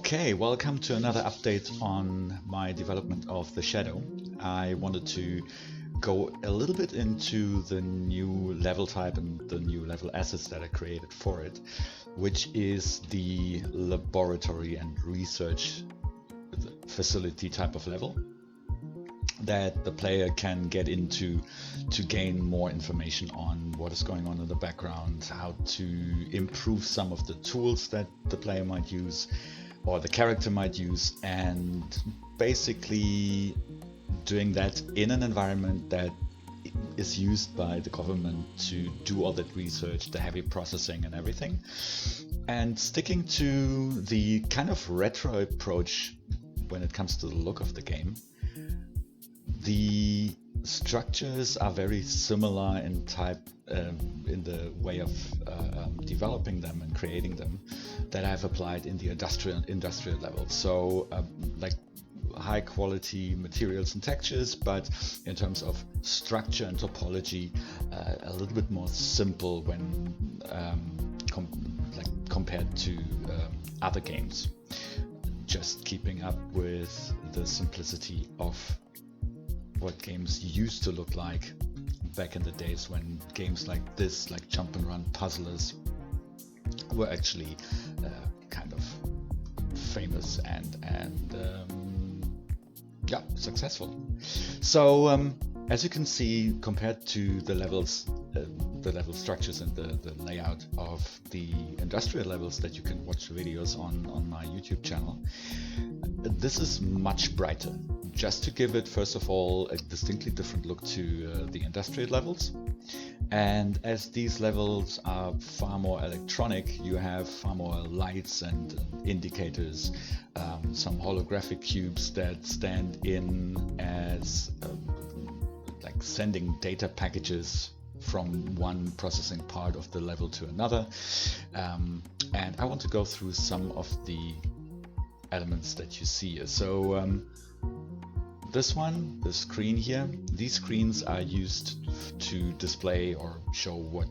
Okay, welcome to another update on my development of The Shadow. I wanted to go a little bit into the new level type and the new level assets that I created for it, which is the laboratory and research facility type of level that the player can get into to gain more information on what is going on in the background, how to improve some of the tools that the player might use or the character might use, and basically doing that in an environment that is used by the government to do all that research, the heavy processing and everything, and sticking to the kind of retro approach when it comes to the look of the game. The structures are very similar in type, in the way of developing them and creating them that I've applied in the industrial level. So like high quality materials and textures, but in terms of structure and topology, a little bit more simple when compared to other games. Just keeping up with the simplicity of what games used to look like back in the days when games like this, like jump and run puzzlers, were actually kind of famous and yeah, successful. So as you can see, compared to the levels, the level structures and the layout of the industrial levels that you can watch videos on my YouTube channel, this is much brighter. Just to give it, first of all, a distinctly different look to the industrial levels. And as these levels are far more electronic, you have far more lights and indicators, some holographic cubes that stand in as like sending data packages from one processing part of the level to another. And I want to go through some of the elements that you see. So this one, the screen here, these screens are used to display or show what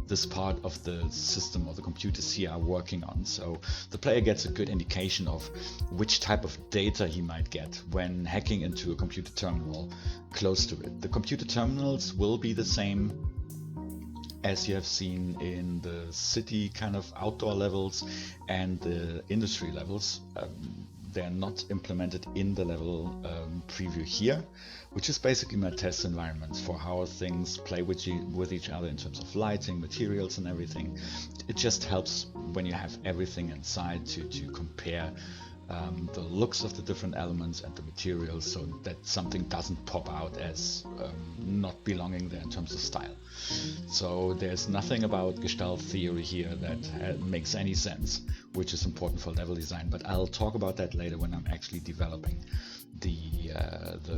this part of the system or the computers here are working on. So the player gets a good indication of which type of data he might get when hacking into a computer terminal close to it. The computer terminals will be the same as you have seen in the city kind of outdoor levels and the industry levels. They're not implemented in the level preview here, which is basically my test environments for how things play with each other in terms of lighting, materials and everything. It just helps when you have everything inside to compare the looks of the different elements and the materials, so that something doesn't pop out as not belonging there in terms of style. So there's nothing about Gestalt theory here that makes any sense, which is important for level design, but I'll talk about that later when I'm actually developing the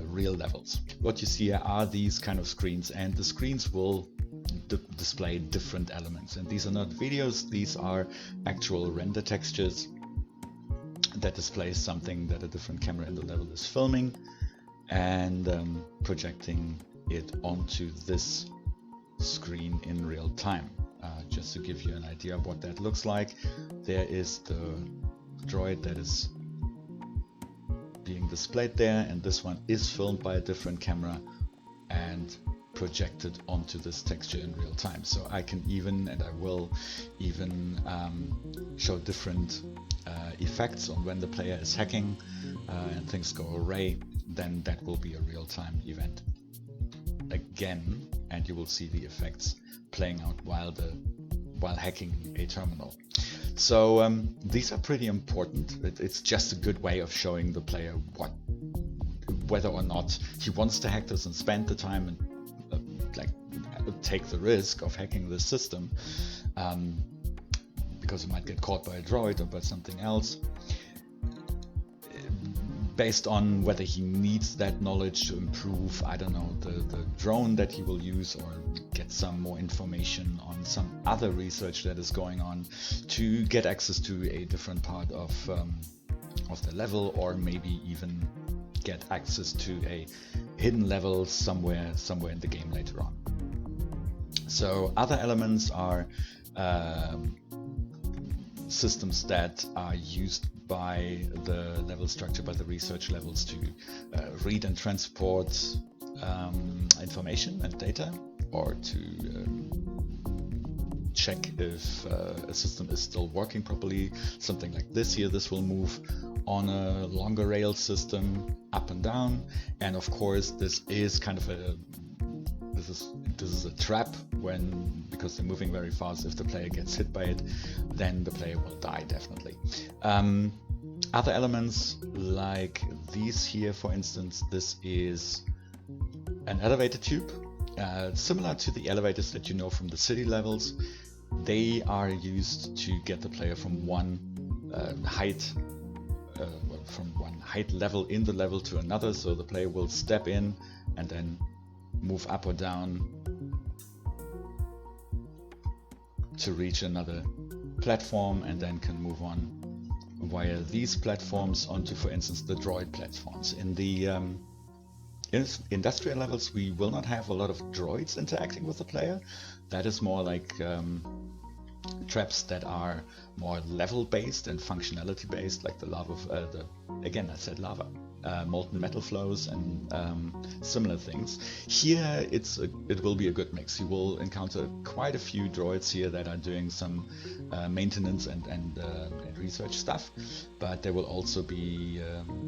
real levels. What you see here are these kind of screens, and the screens will display different elements, and these are not videos, these are actual render textures that displays something that a different camera in the level is filming and projecting it onto this screen in real time. Just to give you an idea of what that looks like, there is the droid that is being displayed there, and this one is filmed by a different camera and projected onto this texture in real time. So I can even, and I will even show different effects on when the player is hacking and things go awry, then that will be a real-time event again, and you will see the effects playing out while hacking a terminal. So these are pretty important. It's just a good way of showing the player whether or not he wants to hack this and spend the time and take the risk of hacking the system, because he might get caught by a droid or by something else, based on whether he needs that knowledge to improve, I don't know, the drone that he will use, or get some more information on some other research that is going on to get access to a different part of the level, or maybe even get access to a hidden level somewhere in the game later on. So other elements are systems that are used by the level structure, by the research levels to read and transport information and data, or to check if a system is still working properly. Something like this here, this will move on a longer rail system up and down, and of course this is kind of this is a trap, because they're moving very fast. If the player gets hit by it, then the player will die definitely. Other elements like these here, for instance, this is an elevator tube, similar to the elevators that you know from the city levels. They are used to get the player from one height level in the level to another. So the player will step in and then move up or down to reach another platform, and then can move on via these platforms onto, for instance, the droid platforms. In the industrial levels, we will not have a lot of droids interacting with the player. That is more like traps that are more level based and functionality based, like the lava, molten metal flows and similar things. Here it will be a good mix. You will encounter quite a few droids here that are doing some maintenance and research stuff, but there will also be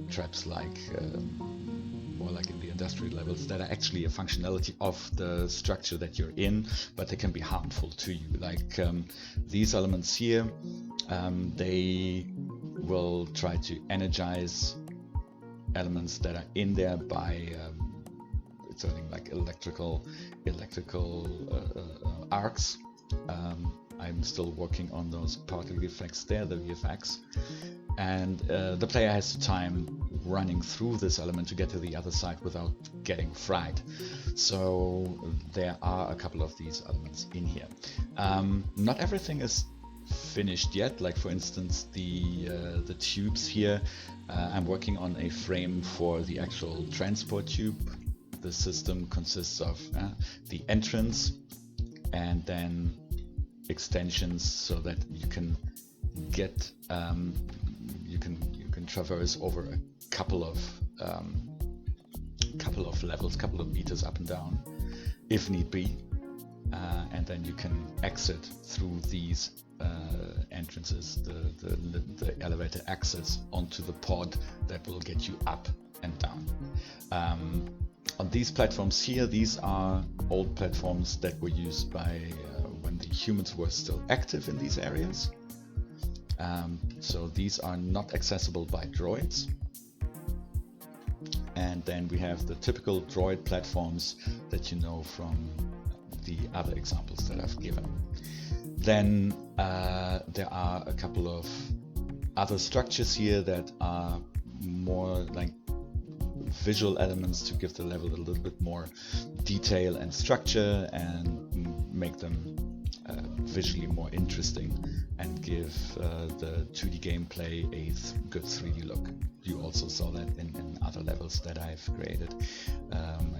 traps like more like in the industrial levels that are actually a functionality of the structure that you're in, but they can be harmful to you. Like these elements here, they will try to energize elements that are in there by something like electrical arcs. I'm still working on those particle effects there, the VFX, and the player has the time running through this element to get to the other side without getting fried. So there are a couple of these elements in here. Not everything is finished yet. Like for instance, the tubes here. I'm working on a frame for the actual transport tube. The system consists of the entrance and then extensions, so that you can get you can traverse over a couple of levels, couple of meters up and down if need be, and then you can exit through these entrances, the elevator exits onto the pod that will get you up and down. On these platforms here, these are old platforms that were used by when the humans were still active in these areas. So these are not accessible by droids. And then we have the typical droid platforms that you know from the other examples that I've given. Then there are a couple of other structures here that are more like visual elements to give the level a little bit more detail and structure and make them visually more interesting and give the 2D gameplay a good 3D look. You also saw that in other levels that I've created,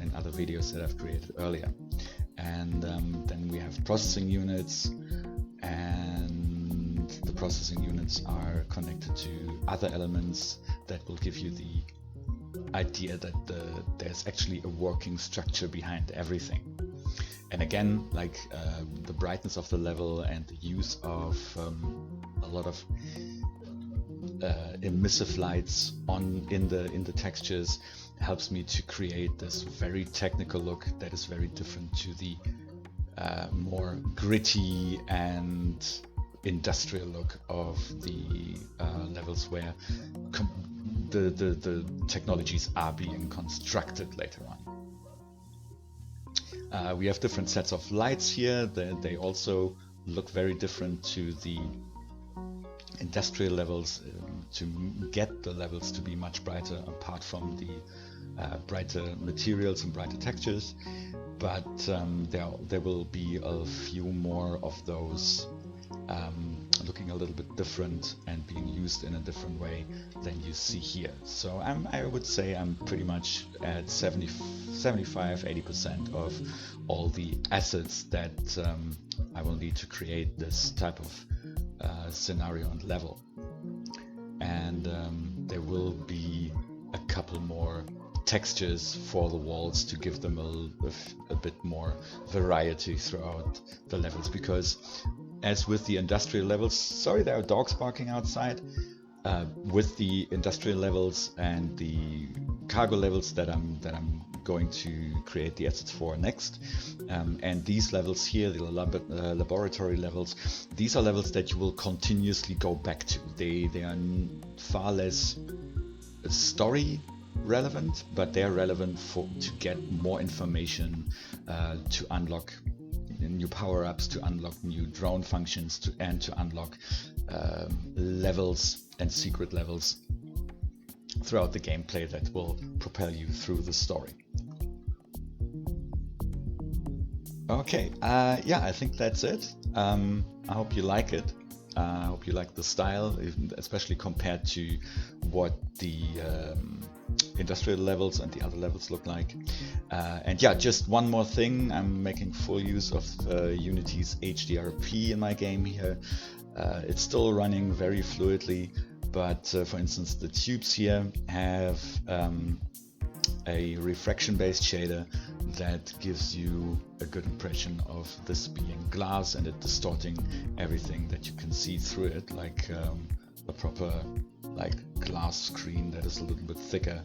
in other videos that I've created earlier. And then we have processing units, and the processing units are connected to other elements that will give you the idea that there's actually a working structure behind everything. And again, like the brightness of the level and the use of a lot of emissive lights in the textures helps me to create this very technical look that is very different to the more gritty and industrial look of the levels where the technologies are being constructed later on. We have different sets of lights here. They also look very different to the industrial levels to get the levels to be much brighter, apart from the brighter materials and brighter textures. But there will be a few more of those looking a little bit different and being used in a different way than you see here. So I would say I'm pretty much at 75-80% of all the assets that I will need to create this type of scenario and level. and there will be a couple more textures for the walls to give them a bit more variety throughout the levels, because as with the industrial levels, sorry, there are dogs barking outside. With the industrial levels and the cargo levels that I'm going to create the assets for next, and these levels here, the laboratory levels, these are levels that you will continuously go back to. They are far less story relevant, but they're relevant to get more information, to unlock new power-ups, to unlock new drone functions, and to unlock levels and secret levels throughout the gameplay that will propel you through the story. Okay, yeah, I think that's it. I hope you like it. I hope you like the style, especially compared to what the industrial levels and the other levels look like. And yeah, just one more thing, I'm making full use of Unity's HDRP in my game here. It's still running very fluidly, but for instance, the tubes here have a refraction-based shader that gives you a good impression of this being glass and it distorting everything that you can see through it, like a proper glass screen that is a little bit thicker,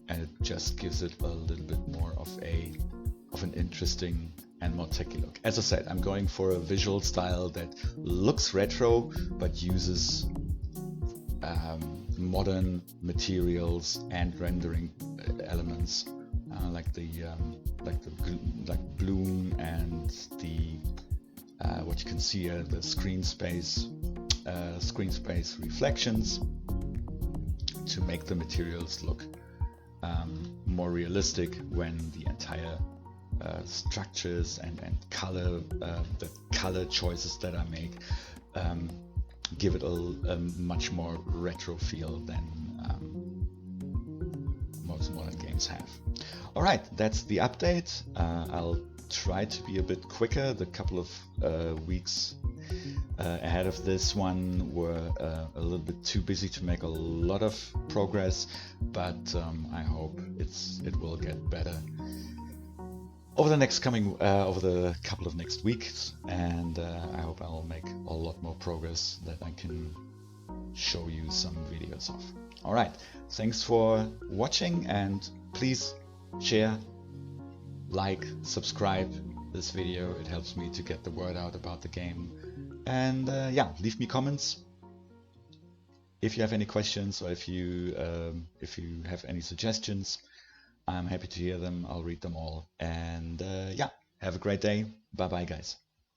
and it just gives it a little bit more of an interesting and more techy look. As I said, I'm going for a visual style that looks retro but uses modern materials and rendering elements, like bloom and the what you can see here, the screen space reflections, to make the materials look more realistic when the entire structures and color, the color choices that I make, give it a much more retro feel than most modern games have. Alright, that's the update. I'll try to be a bit quicker. The couple of weeks ahead of this one were a little bit too busy to make a lot of progress, but I hope it will get better over the couple of next weeks, and I hope I'll make a lot more progress that I can show you some videos of. Alright, thanks for watching, and please share, like, subscribe this video. It helps me to get the word out about the game. And yeah, leave me comments if you have any questions, or if you have any suggestions. I'm happy to hear them. I'll read them all. And yeah, have a great day. Bye bye, guys.